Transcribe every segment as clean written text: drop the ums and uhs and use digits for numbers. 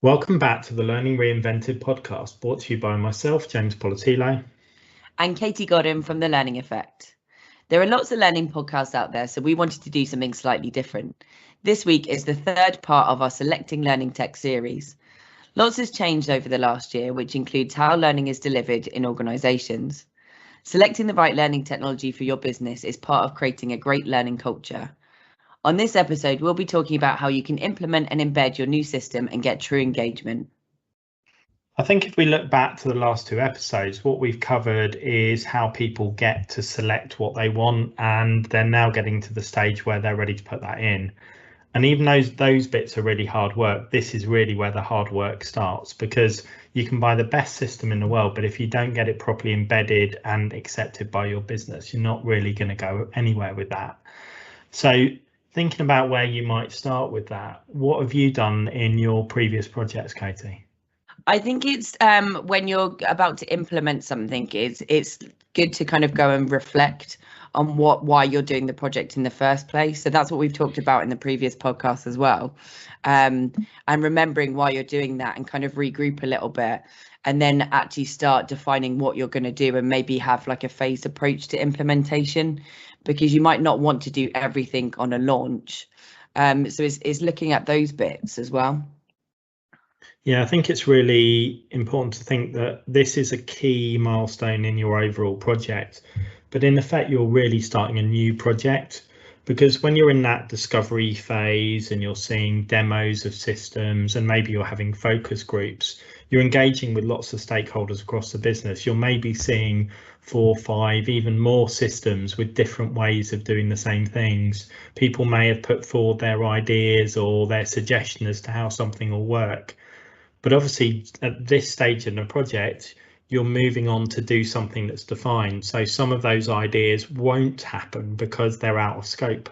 Welcome back to the Learning Reinvented podcast, brought to you by myself, James Poletyllo. And Katie Godden from The Learning Effect. There are lots of learning podcasts out there, so we wanted to do something slightly different. This week is the third part of our Selecting Learning Tech series. Lots has changed over the last year, which includes how learning is delivered in organisations. Selecting the right learning technology for your business is part of creating a great learning culture. On this episode, we'll be talking about how you can implement and embed your new system and get true engagement. I think if we look back to the last two episodes, what we've covered is how people get to select what they want, and they're now getting to the stage where they're ready to put that in. And even those bits are really hard work. This is really where the hard work starts, because you can buy the best system in the world, but if you don't get it properly embedded and accepted by your business, you're not really going to go anywhere with that. So thinking about where you might start with that, what have you done in your previous projects, Katie? I think it's when you're about to implement something, it's good to kind of go and reflect on why you're doing the project in the first place. So that's what we've talked about in the previous podcast as well. And remembering why you're doing that and kind of regroup a little bit, and then actually start defining what you're going to do and maybe have like a phased approach to implementation, because you might not want to do everything on a launch. So it's looking at those bits as well. Yeah, I think it's really important to think that this is a key milestone in your overall project, but in effect, you're really starting a new project, because when you're in that discovery phase and you're seeing demos of systems and maybe you're having focus groups, you're engaging with lots of stakeholders across the business. You're maybe seeing 4, 5, even more systems with different ways of doing the same things. People may have put forward their ideas or their suggestion as to how something will work. But obviously, at this stage in the project, you're moving on to do something that's defined. So some of those ideas won't happen because they're out of scope,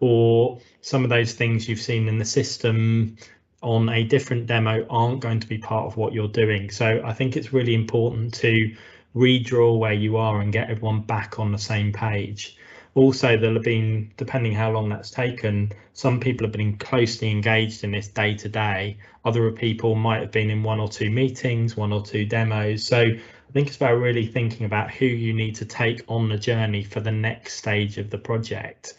or some of those things you've seen in the system on a different demo aren't going to be part of what you're doing. So I think it's really important to redraw where you are and get everyone back on the same page. Also, there'll have been, depending how long that's taken, some people have been closely engaged in this day to day. Other people might have been in 1 or 2 meetings, 1 or 2 demos. So I think it's about really thinking about who you need to take on the journey for the next stage of the project.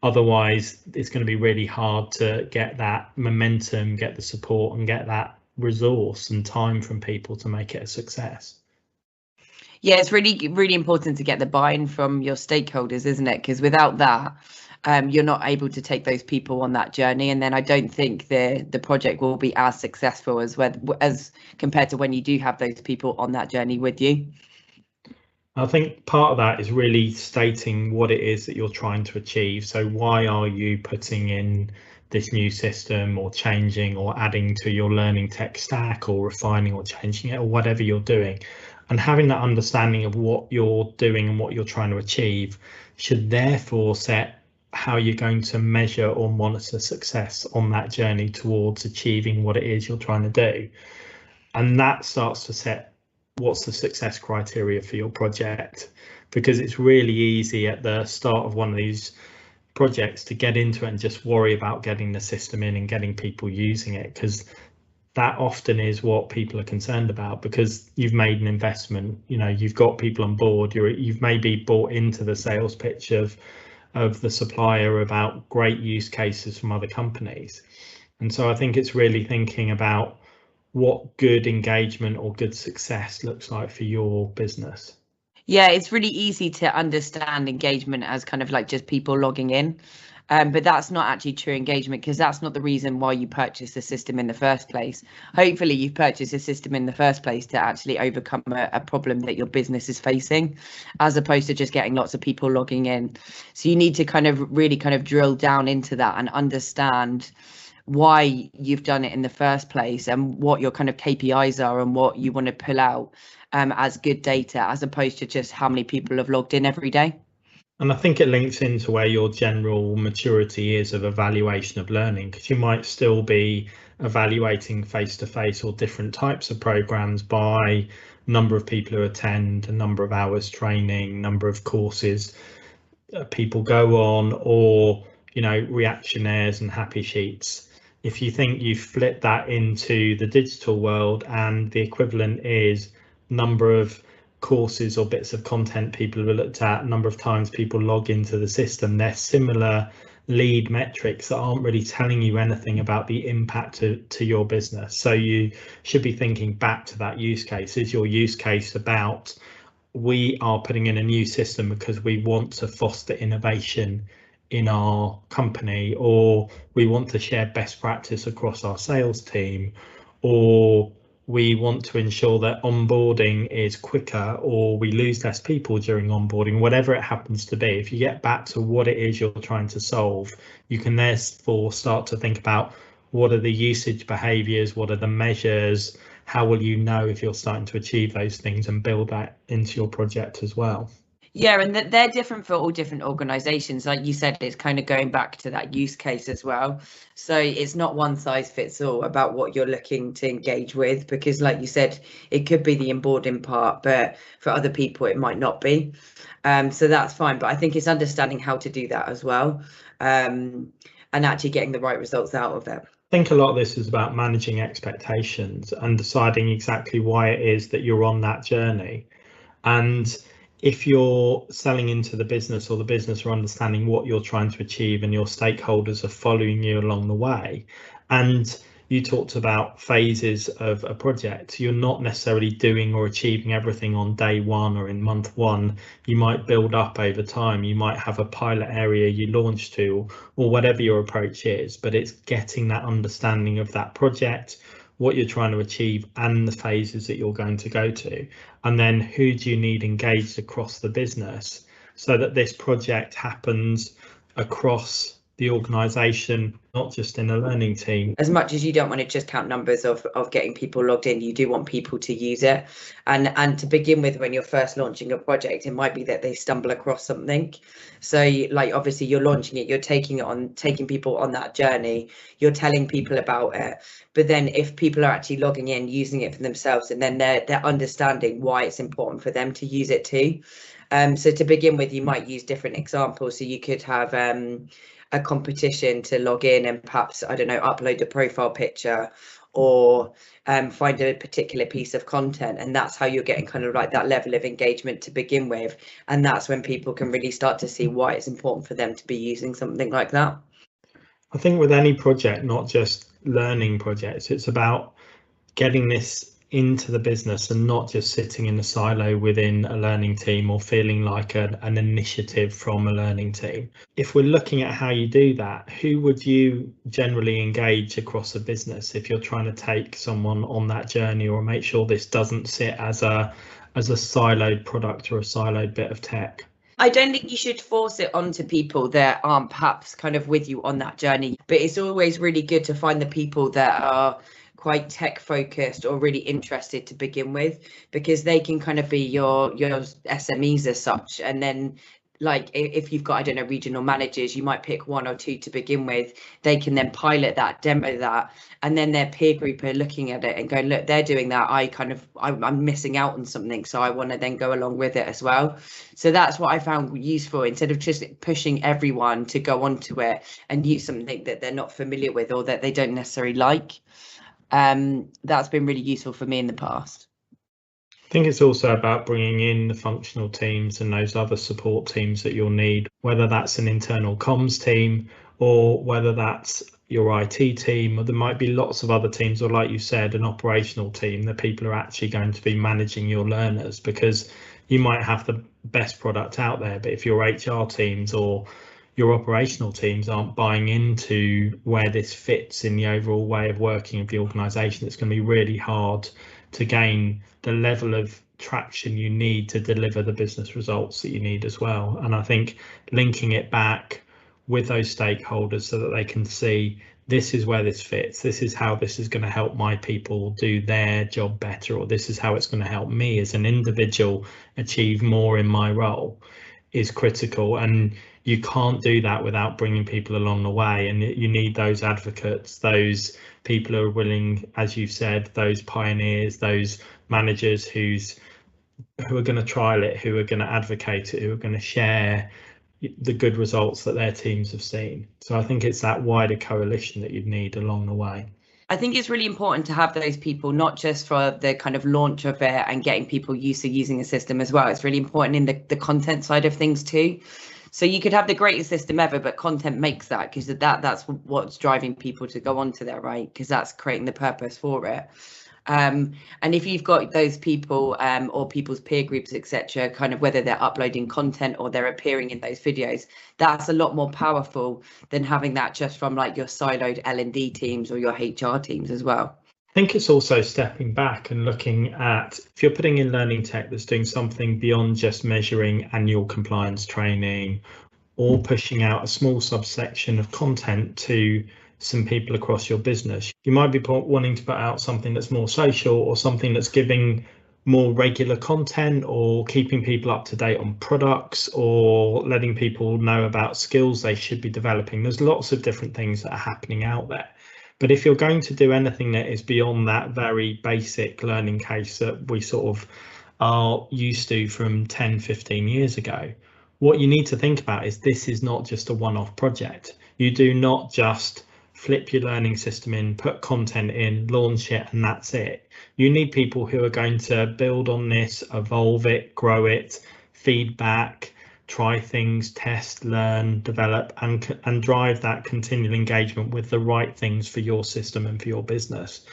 Otherwise, it's going to be really hard to get that momentum, get the support, and get that resource and time from people to make it a success. Yeah, it's really, really important to get the buy-in from your stakeholders, isn't it? Because without that, you're not able to take those people on that journey, and then I don't think the project will be as successful as compared to when you do have those people on that journey with you. I think part of that is really stating what it is that you're trying to achieve. So why are you putting in this new system, or changing or adding to your learning tech stack, or refining or changing it, or whatever you're doing? And having that understanding of what you're doing and what you're trying to achieve should therefore set how you're going to measure or monitor success on that journey towards achieving what it is you're trying to do. And that starts to set what's the success criteria for your project, because it's really easy at the start of one of these projects to get into it and just worry about getting the system in and getting people using it, because that often is what people are concerned about, because you've made an investment, you've got people on board, you've maybe bought into the sales pitch of the supplier about great use cases from other companies. And so I think it's really thinking about what good engagement or good success looks like for your business. Yeah, it's really easy to understand engagement as kind of like just people logging in. But that's not actually true engagement, because that's not the reason why you purchased the system in the first place. Hopefully you've purchased a system in the first place to actually overcome a problem that your business is facing, as opposed to just getting lots of people logging in. So you need to kind of really kind of drill down into that and understand why you've done it in the first place, and what your kind of KPIs are and what you want to pull out as good data, as opposed to just how many people have logged in every day. And I think it links into where your general maturity is of evaluation of learning, because you might still be evaluating face-to-face or different types of programs by number of people who attend, a number of hours training, number of courses people go on, or reactionnaires and happy sheets. if you think you flip that into the digital world and the equivalent is number of courses or bits of content people have looked at, number of times people log into the system, they're similar lead metrics that aren't really telling you anything about the impact to your business. So you should be thinking back to that use case. Is your use case about, we are putting in a new system because we want to foster innovation in our company, or we want to share best practice across our sales team, or we want to ensure that onboarding is quicker, or we lose less people during onboarding, whatever it happens to be. If you get back to what it is you're trying to solve, you can therefore start to think about what are the usage behaviors, what are the measures, how will you know if you're starting to achieve those things, and build that into your project as well. Yeah, and they're different for all different organizations. Like you said, it's kind of going back to that use case as well. So it's not one size fits all about what you're looking to engage with, because like you said, it could be the onboarding part, but for other people, it might not be. So that's fine. But I think it's understanding how to do that as well, and actually getting the right results out of it. I think a lot of this is about managing expectations and deciding exactly why it is that you're on that journey. And if you're selling into the business, or the business are understanding what you're trying to achieve and your stakeholders are following you along the way, and you talked about phases of a project, you're not necessarily doing or achieving everything on day one or in month one. You might build up over time. You might have a pilot area you launch to, or whatever your approach is, but it's getting that understanding of that project, what you're trying to achieve, and the phases that you're going to go to. And then who do you need engaged across the business so that this project happens across the organisation, not just in a learning team. As much as you don't want to just count numbers of getting people logged in, you do want people to use it. And to begin with, when you're first launching a project, it might be that they stumble across something. So like, obviously you're launching it, you're taking people on that journey, you're telling people about it. But then if people are actually logging in, using it for themselves, and then they're understanding why it's important for them to use it too. So to begin with, you might use different examples. So you could have a competition to log in and perhaps, I don't know, upload a profile picture, or find a particular piece of content, and that's how you're getting kind of like that level of engagement to begin with. And that's when people can really start to see why it's important for them to be using something like that. I think with any project, not just learning projects, it's about getting this into the business and not just sitting in a silo within a learning team, or feeling like an initiative from a learning team. If we're looking at how you do that, who would you generally engage across a business if you're trying to take someone on that journey, or make sure this doesn't sit as a siloed product or a siloed bit of tech? I don't think you should force it onto people that aren't perhaps kind of with you on that journey, but it's always really good to find the people that are quite tech focused or really interested to begin with, because they can kind of be your SMEs as such. And then like if you've got, I don't know, regional managers, you might pick one or two to begin with. They can then pilot that, demo that, and then their peer group are looking at it and going, look, they're doing that, I'm missing out on something, so I want to then go along with it as well. So that's what I found useful, instead of just pushing everyone to go onto it and use something that they're not familiar with or that they don't necessarily like. That's been really useful for me in the past. I think it's also about bringing in the functional teams and those other support teams that you'll need, whether that's an internal comms team, or whether that's your IT team, or there might be lots of other teams, or like you said, an operational team, that people are actually going to be managing your learners, because you might have the best product out there, but if your HR teams or your operational teams aren't buying into where this fits in the overall way of working of the organisation, it's going to be really hard to gain the level of traction you need to deliver the business results that you need as well. And I think linking it back with those stakeholders so that they can see, this is where this fits, this is how this is going to help my people do their job better, or this is how it's going to help me as an individual achieve more in my role, is critical. And you can't do that without bringing people along the way, and you need those advocates, those people who are willing, as you've said, those pioneers, those managers who are going to trial it, who are going to advocate it, who are going to share the good results that their teams have seen. So I think it's that wider coalition that you'd need along the way. I think it's really important to have those people, not just for the kind of launch of it and getting people used to using a system as well. It's really important in the content side of things too. So you could have the greatest system ever, but content makes that, because that's what's driving people to go onto there, right? Because that's creating the purpose for it. And if you've got those people or people's peer groups, etc., kind of whether they're uploading content or they're appearing in those videos, that's a lot more powerful than having that just from like your siloed L&D teams or your HR teams as well. I think it's also stepping back and looking at, if you're putting in learning tech that's doing something beyond just measuring annual compliance training or pushing out a small subsection of content to some people across your business, you might be wanting to put out something that's more social or something that's giving more regular content or keeping people up to date on products or letting people know about skills they should be developing. There's lots of different things that are happening out there. But if you're going to do anything that is beyond that very basic learning case that we sort of are used to from 10, 15 years ago, what you need to think about is this is not just a one-off project. You do not just flip your learning system in, put content in, launch it, and that's it. You need people who are going to build on this, evolve it, grow it, feedback, try things, test, learn, develop, and drive that continual engagement with the right things for your system and for your business.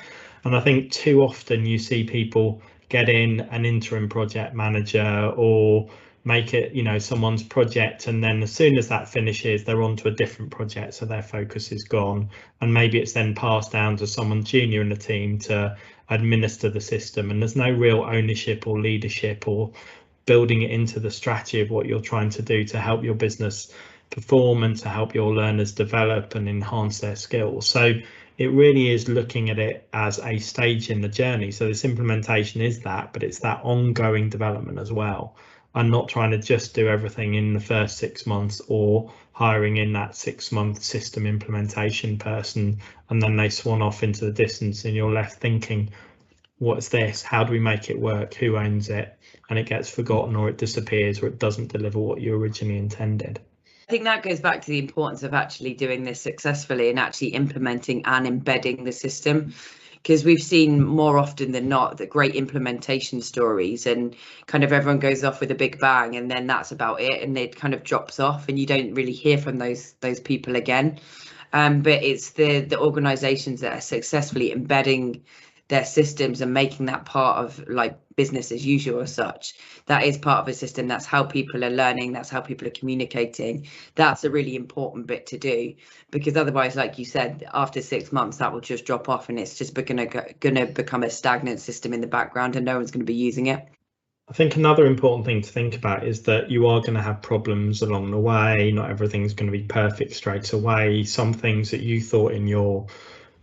And I think too often you see people get in an interim project manager or make it, someone's project, and then as soon as that finishes, they're on to a different project, so their focus is gone, and maybe it's then passed down to someone junior in the team to administer the system, and there's no real ownership or leadership or building it into the strategy of what you're trying to do to help your business perform and to help your learners develop and enhance their skills. So it really is looking at it as a stage in the journey. So this implementation is that, but it's that ongoing development as well. And not trying to just do everything in the first 6 months or hiring in that 6-month system implementation person and then they swan off into the distance and you're left thinking, what's this? How do we make it work? Who owns it? And it gets forgotten or it disappears or it doesn't deliver what you originally intended. I think that goes back to the importance of actually doing this successfully and actually implementing and embedding the system, because we've seen more often than not that great implementation stories and kind of everyone goes off with a big bang and then that's about it and it kind of drops off and you don't really hear from those people again. But it's the organizations that are successfully embedding their systems and making that part of like business as usual as such. That is part of a system. That's how people are learning. That's how people are communicating. That's a really important bit to do, because otherwise, like you said, after 6 months, that will just drop off and it's just going to become a stagnant system in the background and no one's going to be using it. I think another important thing to think about is that you are going to have problems along the way. Not everything's going to be perfect straight away. Some things that you thought in your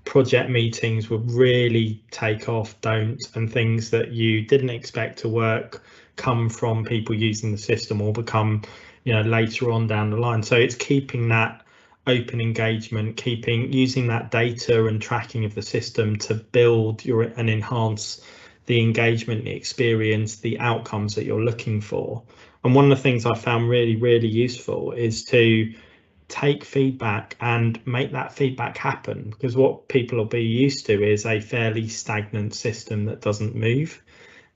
project meetings would really take off don't, and things that you didn't expect to work come from people using the system or become later on down the line. So it's keeping that open engagement, using that data and tracking of the system to build and enhance the engagement, the experience, the outcomes that you're looking for. And one of the things I found really, really useful is to take feedback and make that feedback happen, because what people will be used to is a fairly stagnant system that doesn't move,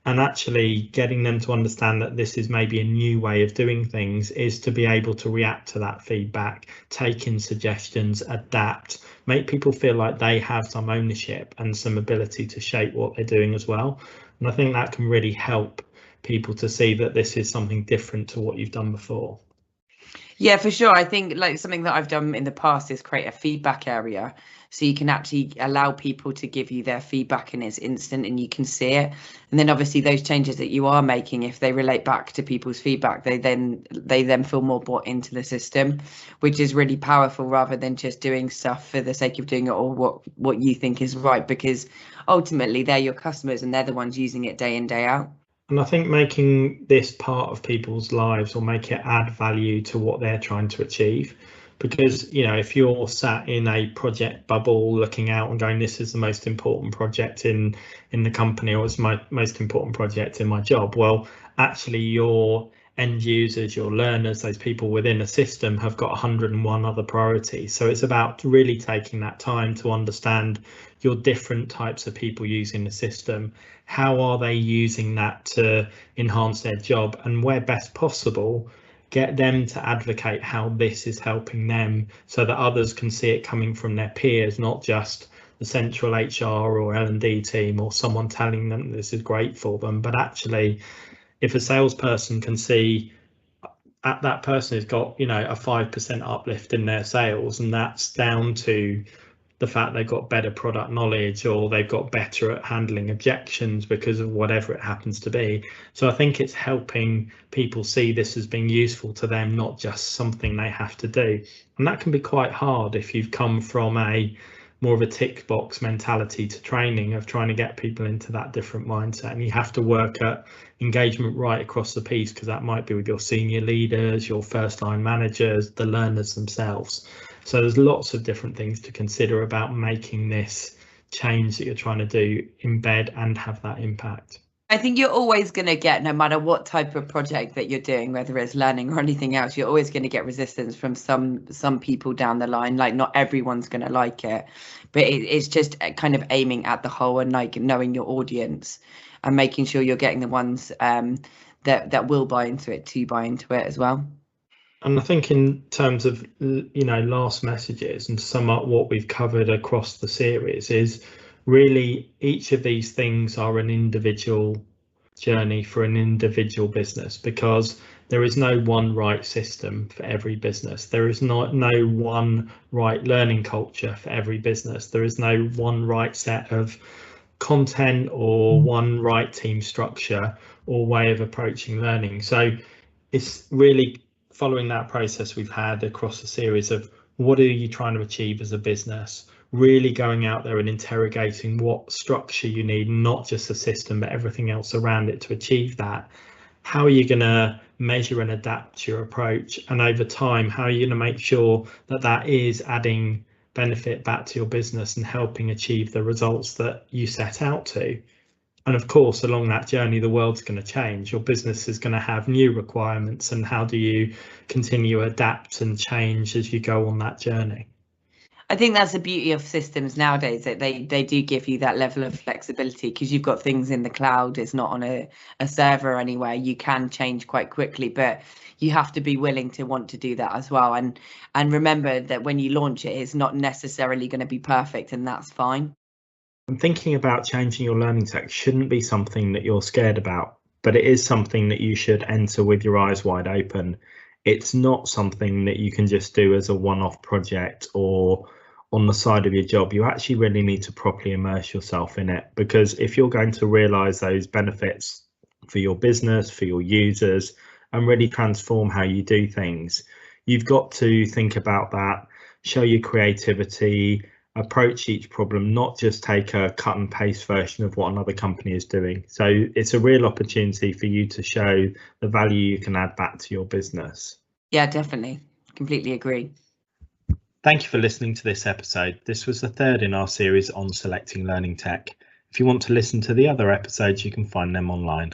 and actually getting them to understand that this is maybe a new way of doing things is to be able to react to that feedback, take in suggestions, adapt, make people feel like they have some ownership and some ability to shape what they're doing as well. And I think that can really help people to see that this is something different to what you've done before. Yeah, for sure. I think like something that I've done in the past is create a feedback area, so you can actually allow people to give you their feedback and it's instant and you can see it. And then obviously those changes that you are making, if they relate back to people's feedback, they then feel more bought into the system, which is really powerful, rather than just doing stuff for the sake of doing it or what you think is right, because ultimately they're your customers and they're the ones using it day in, day out. And I think making this part of people's lives will make it add value to what they're trying to achieve. Because, if you're sat in a project bubble looking out and going, this is the most important project in the company, or it's my most important project in my job, well, actually your end users, your learners, those people within a system have got 101 other priorities. So it's about really taking that time to understand your different types of people using the system. How are they using that to enhance their job, and where best possible, get them to advocate how this is helping them so that others can see it coming from their peers, not just the central HR or L&D team or someone telling them this is great for them, but actually if a salesperson can see that person has got, you know, a 5% uplift in their sales, and that's down to the fact they've got better product knowledge or they've got better at handling objections because of whatever it happens to be. So I think it's helping people see this as being useful to them, not just something they have to do. And that can be quite hard if you've come from a more of a tick box mentality to training of trying to get people into that different mindset. And you have to work at engagement right across the piece, because that might be with your senior leaders, your first line managers, the learners themselves. So there's lots of different things to consider about making this change that you're trying to do embed and have that impact. I think you're always going to get, no matter what type of project that you're doing, whether it's learning or anything else, you're always going to get resistance from some people down the line. Like, not everyone's going to like it, but it's just kind of aiming at the whole and like knowing your audience and making sure you're getting the ones that will buy into it to buy into it as well. And I think in terms of, you know, last messages and to sum up what we've covered across the series is really each of these things are an individual journey for an individual business, because there is no one right system for every business. There is no one right learning culture for every business. There is no one right set of content or one right team structure or way of approaching learning. So it's really following that process we've had across the series of what are you trying to achieve as a business, really going out there and interrogating what structure you need, not just the system, but everything else around it to achieve that. How are you going to measure and adapt your approach? And over time, how are you going to make sure that that is adding benefit back to your business and helping achieve the results that you set out to? And of course, along that journey, the world's going to change. Your business is going to have new requirements. And how do you continue to adapt and change as you go on that journey? I think that's the beauty of systems nowadays, that they do give you that level of flexibility, because you've got things in the cloud. It's not on a server anywhere. You can change quite quickly, but you have to be willing to want to do that as well. And remember that when you launch it, it's not necessarily going to be perfect, and that's fine. And thinking about changing your learning tech shouldn't be something that you're scared about, but it is something that you should enter with your eyes wide open. It's not something that you can just do as a one-off project or on the side of your job. You actually really need to properly immerse yourself in it, because if you're going to realize those benefits for your business, for your users, and really transform how you do things, you've got to think about that, show your creativity, approach each problem, not just take a cut and paste version of what another company is doing. So it's a real opportunity for you to show the value you can add back to your business. Yeah, definitely. Completely agree. Thank you for listening to this episode. This was the third in our series on selecting learning tech. If you want to listen to the other episodes, you can find them online.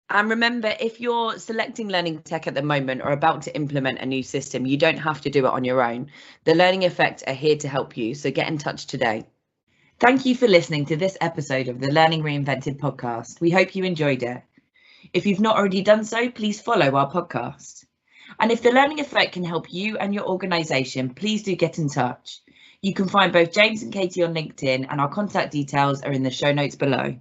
And remember, if you're selecting learning tech at the moment or about to implement a new system, you don't have to do it on your own. The Learning Effect are here to help you, so get in touch today. Thank you for listening to this episode of the Learning Reinvented podcast. We hope you enjoyed it. If you've not already done so, please follow our podcast. And if the Learning Effect can help you and your organisation, please do get in touch. You can find both James and Katie on LinkedIn, and our contact details are in the show notes below.